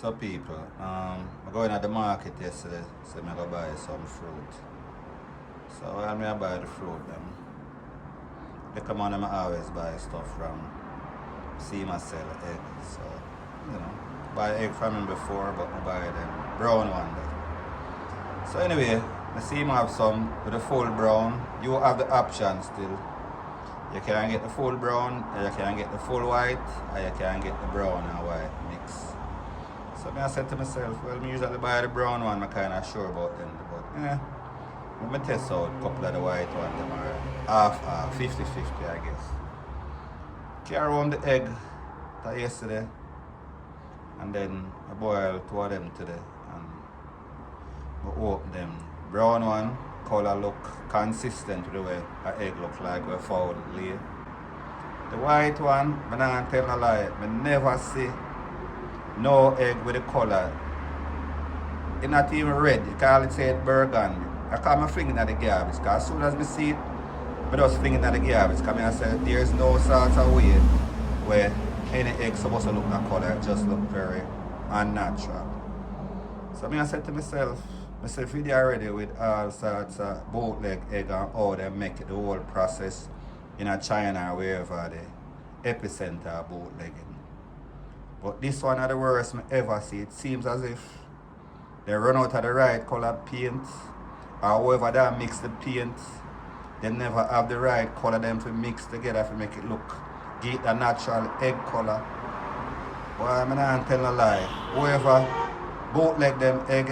So people, I going at the market yesterday, so I go buy some fruit. So while I buy the fruit them, they come on and I always buy stuff from see myself egg. So, buy egg from him before, but I buy them brown one day. So anyway, I see him have some with the full brown. You have the option still. You can get the full brown, or you can get the full white, or you can get the brown and white mix. So I said to myself, well, I usually buy the brown one, I'm kind of sure about them. But let me test out a couple of the white ones, them are half, 50-50, I guess. Carry home the egg yesterday, and then I boil two of them today, and I open them. Brown one, color look consistent with the way an egg look like we found lay. The white one, I don't tell no lie, I never see no egg with the color. It's not even red, you can't say it burgundy. I call my finger at the garbage, because as soon as I see it, I just finger at the garbage, because I say there's no sort of way where any egg supposed to look that color, it just look very unnatural. So I said to myself, if you're already with all sorts of bootleg egg and how they make it, the whole process in China or wherever the epicenter of bootlegging. But this one of the worst I ever see. It seems as if they run out of the right color paint, or whoever that mix the paint, they never have the right color them to mix together to make it look, get a natural egg color. Well, I'm not telling a lie. Whoever bootleg them egg,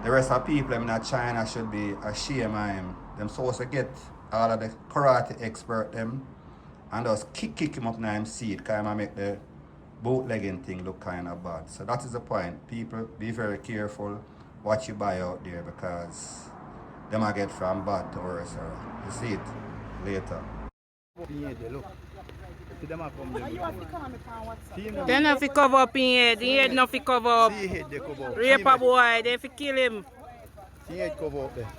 the rest of people in China should be ashamed of him. Them supposed to get all of the karate expert them and just kick him up in him seat, because I make the bootlegging thing look kind of bad. So that is the point. People, be very careful what you buy out there, because they might get from bad to worse. You see it later. They not fi cover up in head. The head not fi cover up. Rape a boy, they fi kill him.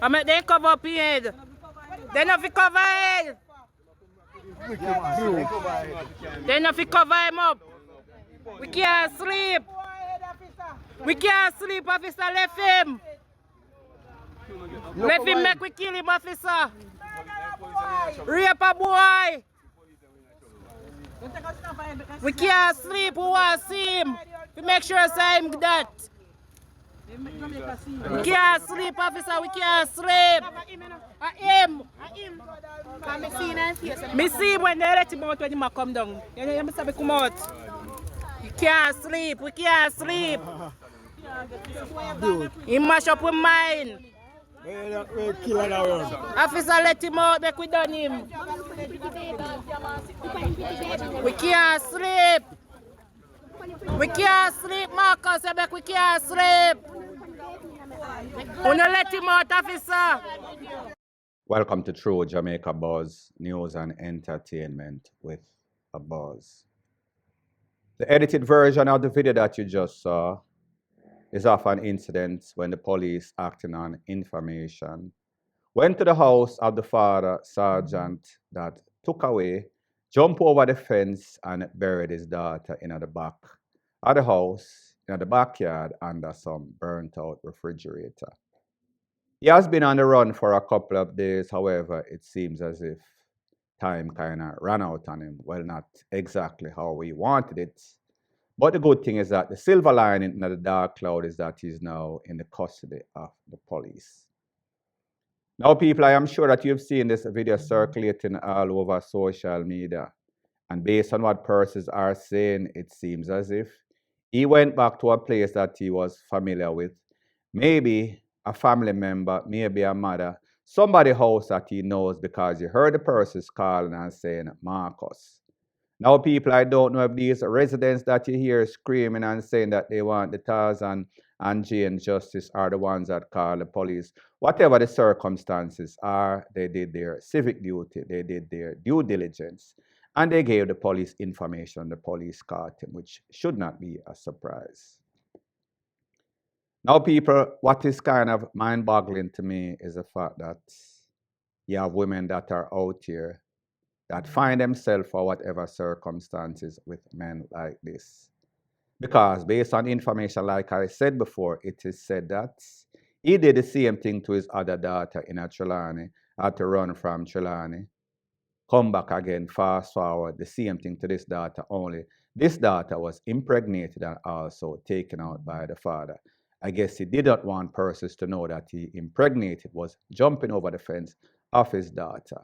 I mean, they cover up in head. They not fi cover head. They not fi cover him up. We can't sleep. We can't sleep, officer. Left him. Left him make we kill him, officer. Rape a boy. We can't sleep, we want to see him. We make sure I say him that. We can't sleep, officer, we can't sleep. Him. Me see him when they let him out when he come down. You know, me come out. We can't sleep, we can't sleep. He mash up with mine. Officer, let him out, make we done him. We can't sleep. We can't sleep, Marcus, make we can't sleep. Wanna let him out, officer. Welcome to True Jamaica Buzz, News and Entertainment with a Buzz. The edited version of the video that you just saw is of an incident when the police, acting on information, went to the house of the father sergeant that took away, jumped over the fence and buried his daughter in the back of the house, in the backyard under some burnt out refrigerator. He has been on the run for a couple of days, however, it seems as if time kind of ran out on him. Well, not exactly how we wanted it. But the good thing is that the silver lining in the dark cloud is that he's now in the custody of the police. Now, people, I am sure that you've seen this video circulating all over social media. And based on what persons are saying, it seems as if he went back to a place that he was familiar with. Maybe a family member, maybe a mother, somebody's house that he knows because he heard the persons calling and saying, Marcus. Now, people, I don't know if these residents that you hear screaming and saying that they want the Tarzan and Jane justice are the ones that call the police. Whatever the circumstances are, they did their civic duty, they did their due diligence, and they gave the police information. The police caught him, which should not be a surprise. Now, people, what is kind of mind-boggling to me is the fact that you have women that are out here that find themselves for whatever circumstances with men like this. Because based on information, like I said before, it is said that he did the same thing to his other daughter in a Trelawney, had to run from Trelawney, come back again, fast forward, the same thing to this daughter, only this daughter was impregnated and also taken out by the father. I guess he did not want persons to know that he impregnated, was jumping over the fence of his daughter.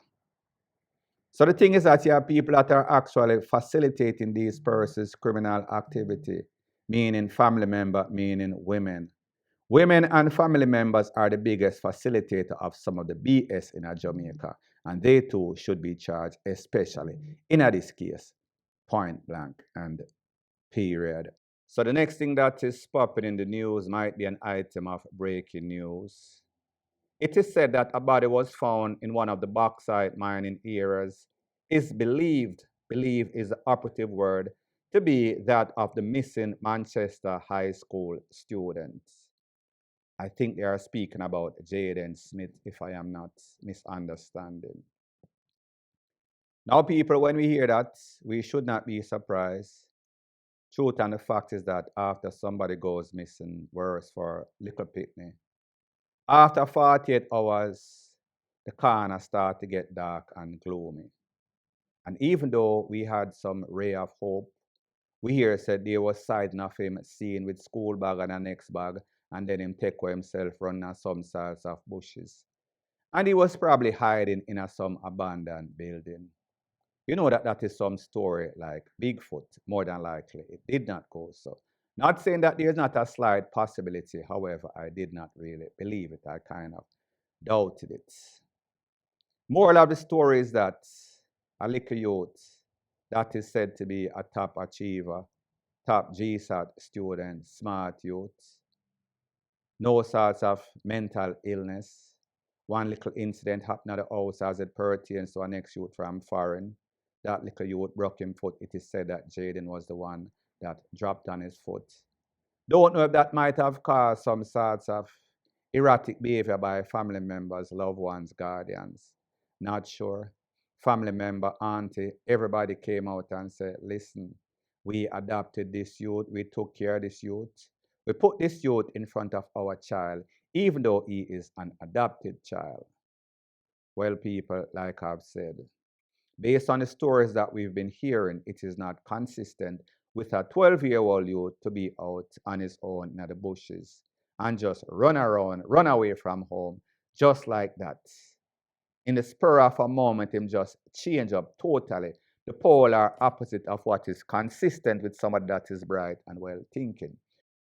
So the thing is that you have people that are actually facilitating these persons' criminal activity, meaning family member, meaning women. Women and family members are the biggest facilitator of some of the BS in Jamaica, and they too should be charged, especially in this case, point blank and period. So the next thing that is popping in the news might be an item of breaking news. It is said that a body was found in one of the bauxite mining areas. Is believed is the operative word, to be that of the missing Manchester High School students. I think they are speaking about JAYDEN Smith, if I am not misunderstanding. Now, people, when we hear that, we should not be surprised. Truth and the fact is that after somebody goes missing, worse for little Pitney, after 48 hours, the corner started to get dark and gloomy. And even though we had some ray of hope, we hear said there was sight of him seen with school bag and a next bag, and then him take away himself run on some sorts of bushes. And he was probably hiding in some abandoned building. You know that is some story like Bigfoot, more than likely. It did not go so. Not saying that there's not a slight possibility, however, I did not really believe it. I kind of doubted it. Moral of the story is that a little youth that is said to be a top achiever, top GSAT student, smart youth, no sorts of mental illness. One little incident happened at the house as it pertains to an ex-youth from foreign. That little youth broke his foot. It is said that JAYDEN was the one that dropped on his foot. Don't know if that might have caused some sorts of erratic behavior by family members, loved ones, guardians. Not sure. Family member, auntie, everybody came out and said, listen, we adopted this youth, we took care of this youth. We put this youth in front of our child, even though he is an adopted child. Well, people, like I've said, based on the stories that we've been hearing, it is not consistent with a 12-year-old youth to be out on his own in the bushes and just run around, run away from home, just like that. In the spur of a moment, him just change up totally the polar opposite of what is consistent with somebody that is bright and well thinking.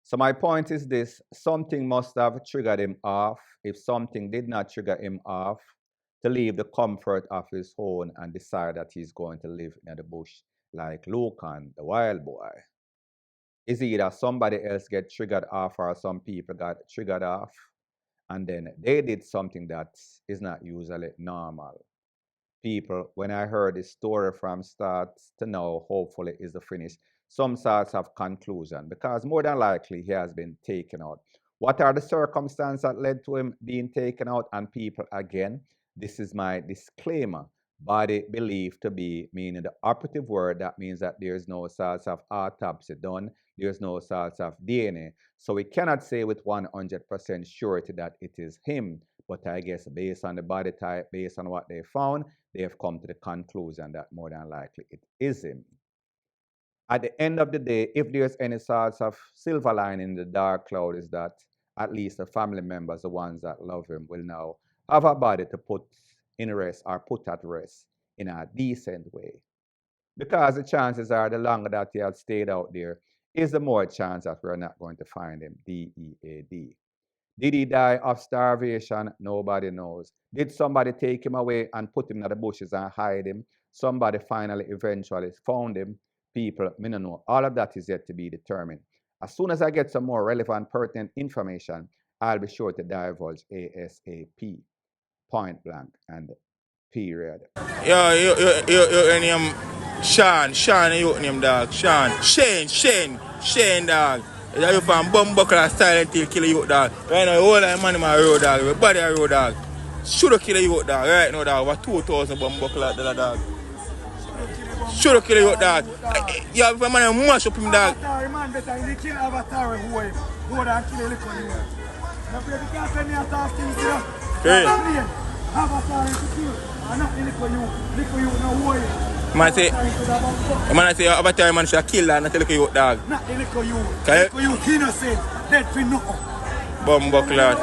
So my point is this: something must have triggered him off. If something did not trigger him off, to leave the comfort of his home and decide that he's going to live in the bush like Lucan, the wild boy. Is either somebody else get triggered off or some people got triggered off, and then they did something that is not usually normal. People, when I heard this story from start to now, hopefully is the finish, some sorts of conclusion, because more than likely he has been taken out. What are the circumstances that led to him being taken out? And people, again, this is my disclaimer. Body believed to be, meaning the operative word, that means that there's no sorts of autopsy done, there's no sorts of DNA. So we cannot say with 100% surety that it is him. But I guess based on the body type, based on what they found, they have come to the conclusion that more than likely it is him. At the end of the day, if there's any sorts of silver lining in the dark cloud, is that at least the family members, the ones that love him, will now have a body to put in rest or put at rest in a decent way. Because the chances are the longer that he had stayed out there is the more chance that we're not going to find him, D-E-A-D. Did he die of starvation? Nobody knows. Did somebody take him away and put him in the bushes and hide him? Somebody finally eventually found him. People, me don't know. All of that is yet to be determined. As soon as I get some more relevant, pertinent information, I'll be sure to divulge ASAP. Point blank and period. Yo, your name Sean, your name dog, Sean, Shane dog. You from Bumbuckler Silent Hill kill you dog. Right now, all the man in my road dog, everybody a road dog. Should have killed you dog, right now dog, over 2,000 Bumbuckler dog. Should have killed you, dog. Yeah, if a man mash up him, dog. Avatar, man, better in the kill Avatar who more than kill a little you. Now, baby, can't tell me a tough things, you know. Hey. Avatar is to kill, and not little you, no way. Man say Avatar man should kill and not tell you, dog. Not the little you. Little you innocent, dead for nothing. Bumbo class.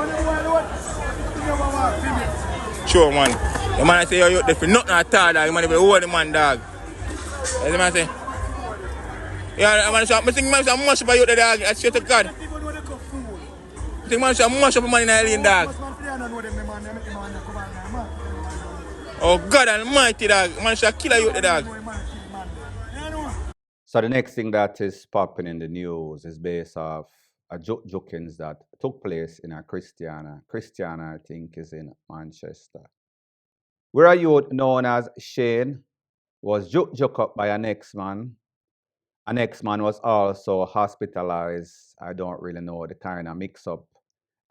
Sure, man. The man say you're dead for nothing at all, dog. The man even hold the man, dog. That's the man say. Yeah, man, I think man should mash up you, dog. I swear to God. I think man should mash up a man in the alien, dog. Oh, God almighty, dog. Man should kill you, dog. So the next thing that is popping in the news is based off a jokings that took place in a Christiana. Christiana, I think, is in Manchester, where a youth known as Shane was joked up by an ex-man. An ex-man was also hospitalized. I don't really know the kind of mix-up.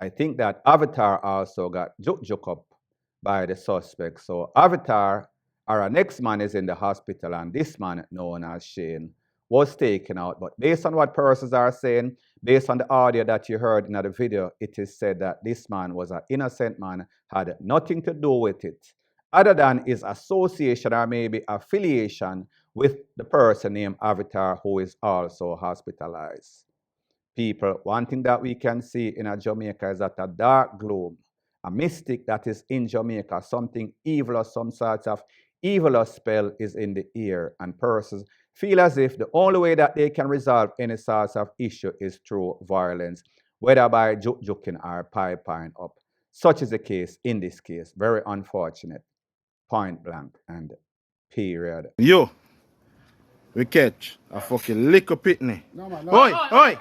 I think that Avatar also got joked up by the suspect. So Avatar, or an ex-man, is in the hospital, and this man, known as Shane, was taken out. But based on what persons are saying, based on the audio that you heard in the video, it is said that this man was an innocent man, had nothing to do with it, other than his association or maybe affiliation with the person named Avatar, who is also hospitalized. People, one thing that we can see in Jamaica is that a dark gloom, a mystic that is in Jamaica, something evil or some sort of evil or spell is in the air, and persons feel as if the only way that they can resolve any sort of issue is through violence, whether by joking or piping up. Such is the case in this case. Very unfortunate. Point blank and period. Yo, we catch a fucking liquor pitney. No, man, no. Oi! Oi!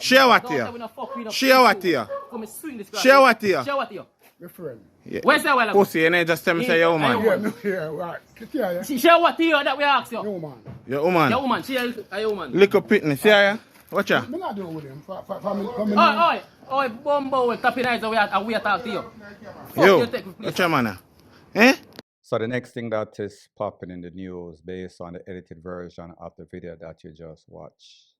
Share what here? Share what here? Share what here? My friend. Yeah. Where's that one? Pussy, you know, just tell me say your woman. Yeah, right. Yeah. Share what to you that we ask you? Your woman. Your woman. Your woman, she a your woman. Liquor pitney, see ya? Watch ya. I'm not doing with him. Oi, Bumbo, tapping eyes and we talk to you. Yo, watch ya, man. Eh? So the next thing that is popping in the news based on the edited version of the video that you just watched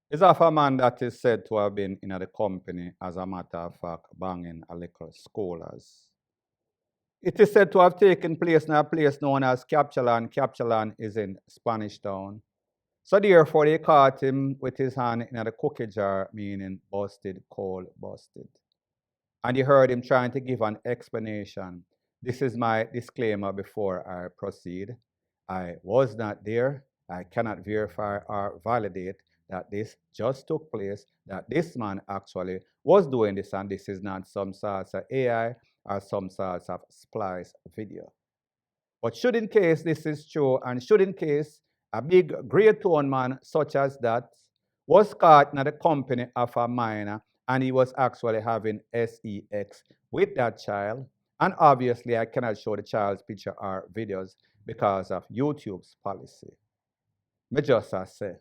is of a man that is said to have been in the company, as a matter of fact, banging a little SKOOLAS. It is said to have taken place in a place known as Capchalan. Capchalan is in Spanish Town. So therefore they caught him with his hand in the cookie jar, meaning busted, cold busted. And you heard him trying to give an explanation. This is my disclaimer before I proceed. I was not there. I cannot verify or validate that this just took place, that this man actually was doing this, and this is not some sort of AI or some sort of splice video. But should in case this is true, and should in case a big great tone man such as that was caught in the company of a minor, and he was actually having sex with that child, and obviously I cannot show the child's picture or videos because of YouTube's policy. Me just say,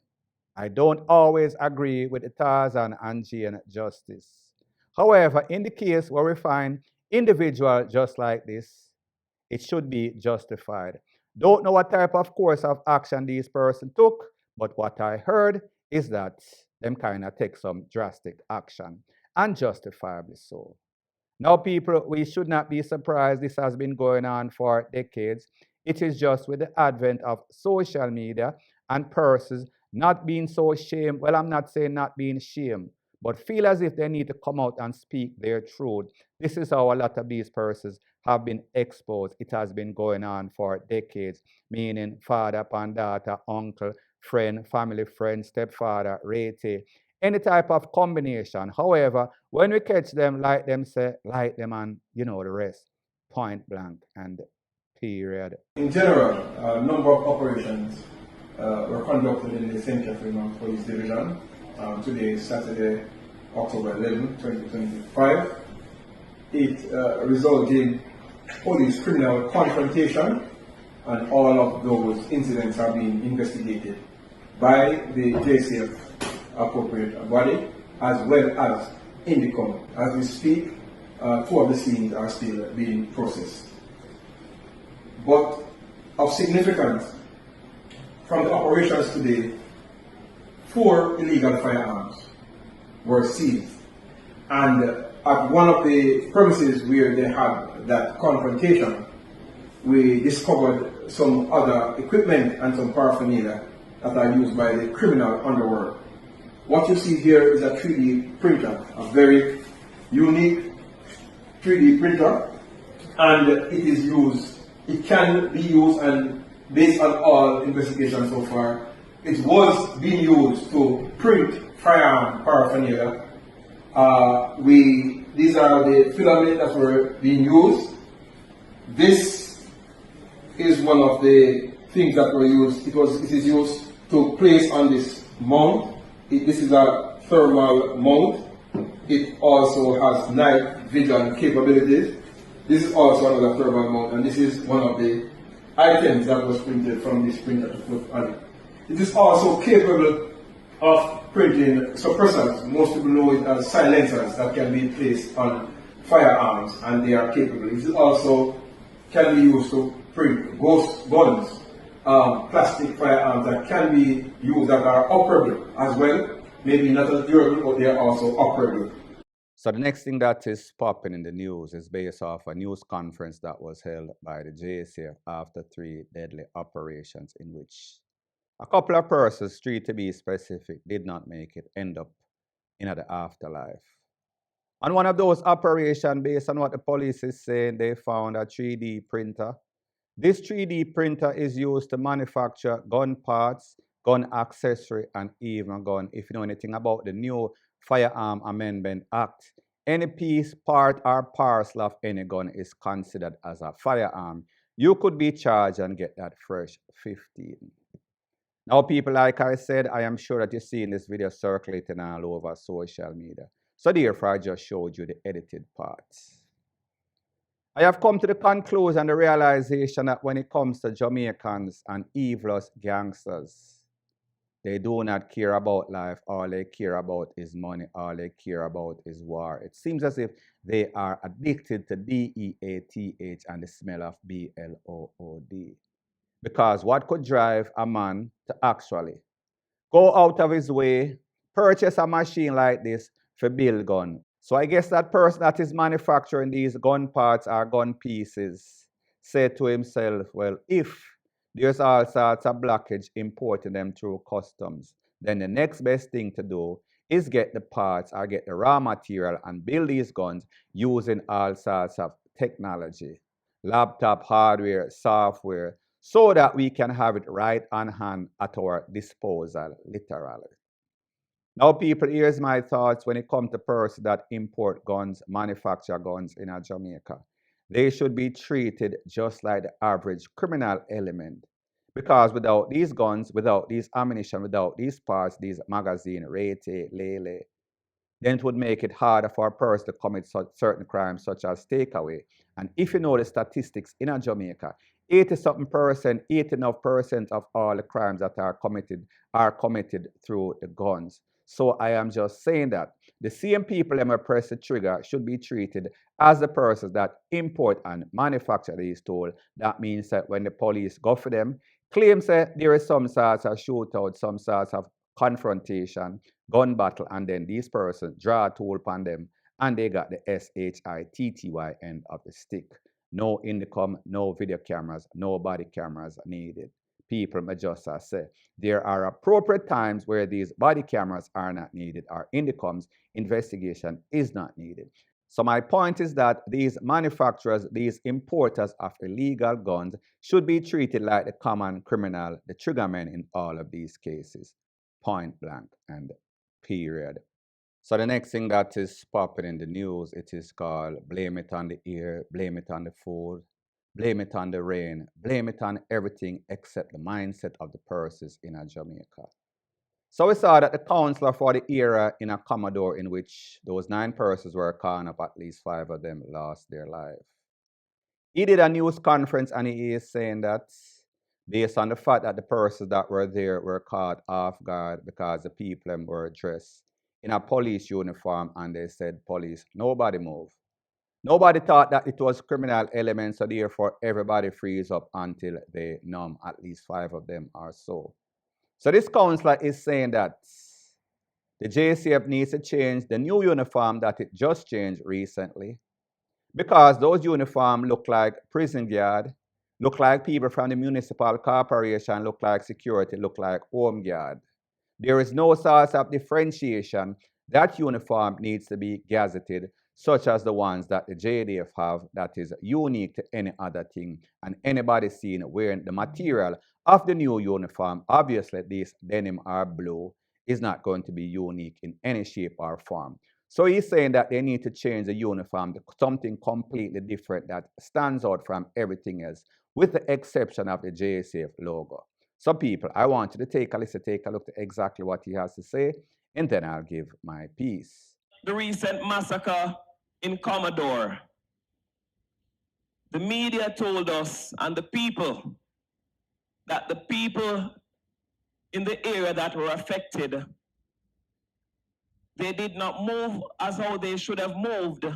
I don't always agree with the Tarzan and Jane justice. However, in the case where we find individual just like this, it should be justified. Don't know what type of course of action these person took, but what I heard is that them kind of take some drastic action, and justifiably so. Now, people, we should not be surprised. This has been going on for decades. It is just with the advent of social media and persons not being so ashamed. Well, I'm not saying not being ashamed, but feel as if they need to come out and speak their truth. This is how a lot of these persons have been exposed. It has been going on for decades, meaning father upon daughter, uncle, friend, family friend, stepfather, rete, any type of combination. However, when we catch them, like them say, like them, and you know the rest, point blank and period. In general, a number of operations were conducted in the St. Catherine Police Division. Today is Saturday, October 11, 2025. It resulted in police criminal confrontation, and all of those incidents are being investigated by the JCF appropriate body, as well as in the common. As we speak, 2 of the scenes are still being processed. But Of significance, from the operations today, 4 illegal firearms were seized. And at one of the premises where they had that confrontation, we discovered some other equipment and some paraphernalia that are used by the criminal underworld. What you see here is a 3D printer, a very unique 3D printer, and it can be used, and based on all investigations so far, it was being used to print firearm paraphernalia. These are the filaments that were being used. This is one of the things that were used because it is used to place on this mount. This is a thermal mount. It also has night vision capabilities. This is also another thermal mount, and this is one of the items that was printed from this printer to put on it. It is also capable of printing suppressors. Most people know it as silencers that can be placed on firearms, and they are capable. It also can be used to print ghost guns, plastic firearms that can be used that are operable as well. Maybe not as durable, but they are also operable. So the next thing that is popping in the news is based off a news conference that was held by the JSA after 3 deadly operations in which a couple of persons, 3 to be specific, did not make it, end up in the afterlife. On one of those operations, based on what the police is saying, they found a 3D printer. This 3D printer is used to manufacture gun parts, gun accessory, and even a gun. If you know anything about the new Firearm Amendment Act, any piece, part, or parcel of any gun is considered as a firearm. You could be charged and get that fresh 15. Now, people, like I said, I am sure that you're seeing this video circulating all over social media. So therefore, I just showed you the edited parts. I have come to the conclusion and the realization that when it comes to Jamaicans and evilous gangsters, they do not care about life. All they care about is money. All they care about is war. It seems as if they are addicted to DEATH and the smell of BLOOD. Because what could drive a man to actually go out of his way, purchase a machine like this for build gun? So I guess that person that is manufacturing these gun parts or gun pieces said to himself, well, if there's all sorts of blockage importing them through customs, then the next best thing to do is get the parts or get the raw material and build these guns using all sorts of technology, laptop hardware, software, so that we can have it right on hand at our disposal, literally. Now, people, here's my thoughts when it comes to persons that import guns, manufacture guns in Jamaica. They should be treated just like the average criminal element. Because without these guns, without these ammunition, without these parts, these magazines, rete, lele, then it would make it harder for a person to commit certain crimes such as takeaway. And if you know the statistics in Jamaica, 89% of all the crimes that are committed through the guns. So I am just saying that the same people that press the trigger should be treated as the persons that import and manufacture these tools. That means that when the police go for them, claims that there is some sorts of shootout, some sorts of confrontation, gun battle, and then these persons draw a tool upon them, and they got the SHITTY end of the stick. No intercom, no video cameras, no body cameras needed. People may just say there are appropriate times where these body cameras are not needed or intercoms investigation is not needed. So my point is that these manufacturers, these importers of illegal guns should be treated like the common criminal, the triggermen in all of these cases. Point blank and period. So the next thing that is popping in the news, it is called blame it on the air, blame it on the food, blame it on the rain, blame it on everything except the mindset of the persons in Jamaica. So we saw that the counselor for the era in a Commodore in which those 9 persons were caught up, at least 5 of them lost their life. He did a news conference and he is saying that based on the fact that the persons that were there were caught off guard because the people were dressed in a police uniform and they said, police, nobody move. Nobody thought that it was criminal elements, so therefore everybody frees up until they numb, at least 5 of them or so. So this counselor is saying that the JCF needs to change the new uniform that it just changed recently, because those uniforms look like prison guard, look like people from the municipal corporation, look like security, look like home guard. There is no source of differentiation. That uniform needs to be gazetted, such as the ones that the JDF have, that is unique to any other thing. And anybody seen wearing the material of the new uniform, obviously this denim or blue, is not going to be unique in any shape or form. So he's saying that they need to change the uniform to something completely different that stands out from everything else, with the exception of the JSAF logo. So people, I want you to take a listen, take a look at exactly what he has to say, and then I'll give my piece. The recent massacre in Commodore. The media told us and the people that the people in the area that were affected, they did not move as how they should have moved,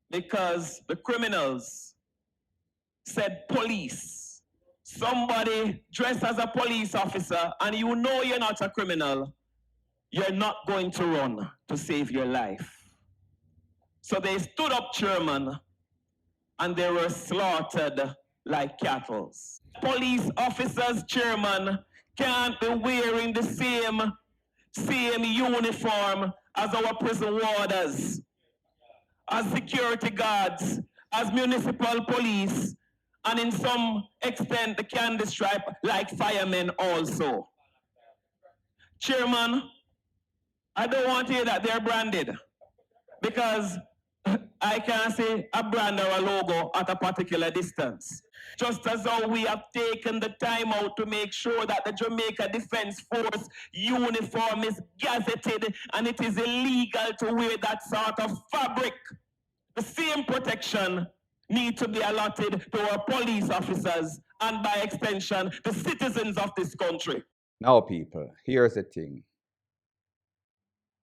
because the criminals said police. Somebody dressed as a police officer and you know you're not a criminal, you're not going to run to save your life. So they stood up, chairman, and they were slaughtered like cattle. Police officers, chairman, can't be wearing the same uniform as our prison warders, as security guards, as municipal police, and in some extent the candy stripe like firemen also. Chairman, I don't want to hear that they're branded, because I can't see a brand or a logo at a particular distance. Just as though we have taken the time out to make sure that the Jamaica Defense Force uniform is gazetted and it is illegal to wear that sort of fabric. The same protection needs to be allotted to our police officers and by extension, the citizens of this country. Now people, here's the thing.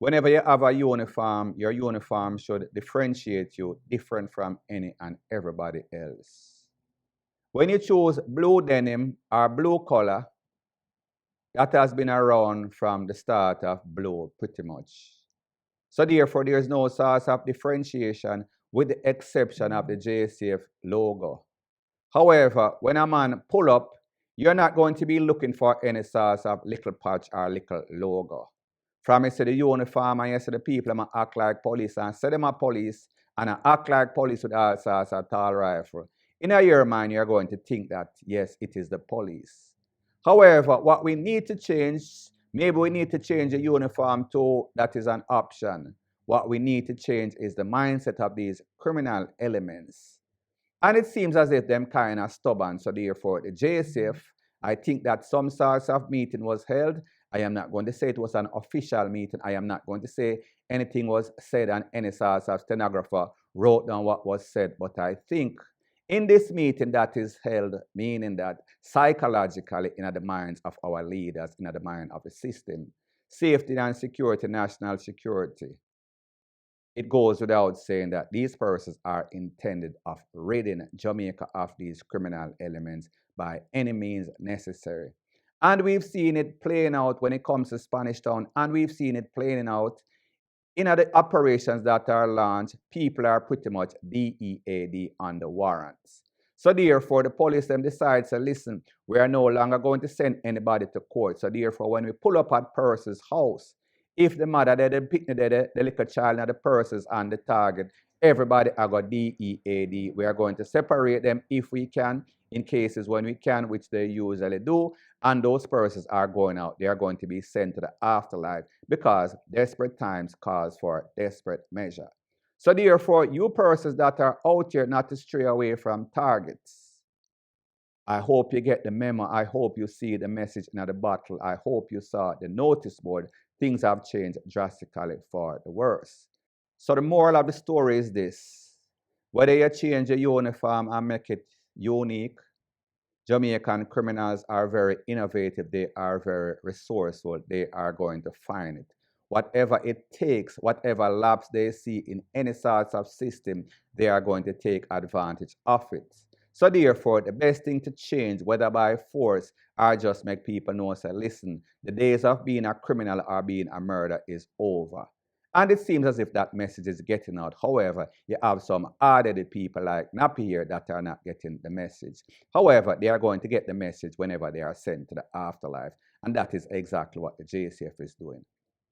Whenever you have a uniform, your uniform should differentiate you different from any and everybody else. When you choose blue denim or blue color, that has been around from the start of blue pretty much. So therefore, there's no source of differentiation with the exception of the JCF logo. However, when a man pull up, you're not going to be looking for any source of little patch or little logo. From you see the uniform and you see the people that act like police and say them are police and act like police with all sorts of tall rifle. In your mind, you're going to think that, yes, it is the police. However, what we need to change, maybe we need to change the uniform too, that is an option. What we need to change is the mindset of these criminal elements. And it seems as if them kind of stubborn, so therefore the JSF, I think that some sorts of meeting was held. I am not going to say it was an official meeting. I am not going to say anything was said and any sort of stenographer wrote down what was said. But I think in this meeting that is held, meaning that psychologically in the minds of our leaders, in the mind of the system, safety and security, national security, it goes without saying that these persons are intended of ridding Jamaica of these criminal elements by any means necessary. And we've seen it playing out when it comes to Spanish Town, and we've seen it playing out in the operations that are launched. People are pretty much DEAD on the warrants. So therefore, the police them decides to listen, we are no longer going to send anybody to court. So therefore, when we pull up at person's house, if the mother there, the picnic there, the little child and the persons on the target, everybody are got DEAD. We are going to separate them if we can, in cases when we can, which they usually do, and those persons are going out. They are going to be sent to the afterlife because desperate times calls for desperate measure. So therefore, you persons that are out here not to stray away from targets, I hope you get the memo. I hope you see the message in the bottle. I hope you saw the notice board. Things have changed drastically for the worse. So the moral of the story is this: whether you change your uniform and make it unique, Jamaican criminals are very innovative. They are very resourceful. They are going to find it. Whatever it takes, whatever lapse they see in any sorts of system, they are going to take advantage of it. So therefore, the best thing to change, whether by force or just make people know, say, listen, the days of being a criminal or being a murderer is over. And it seems as if that message is getting out. However, you have some hard-headed people like Nappy here that are not getting the message. However, they are going to get the message whenever they are sent to the afterlife. And that is exactly what the JCF is doing.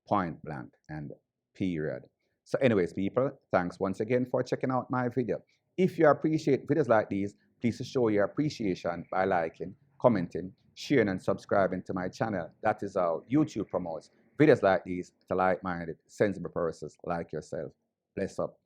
Point blank and period. So anyways, people, thanks once again for checking out my video. If you appreciate videos like these, please show your appreciation by liking, commenting, sharing, and subscribing to my channel. That is how YouTube promotes videos like these to like-minded, sensible persons like yourself. Bless up.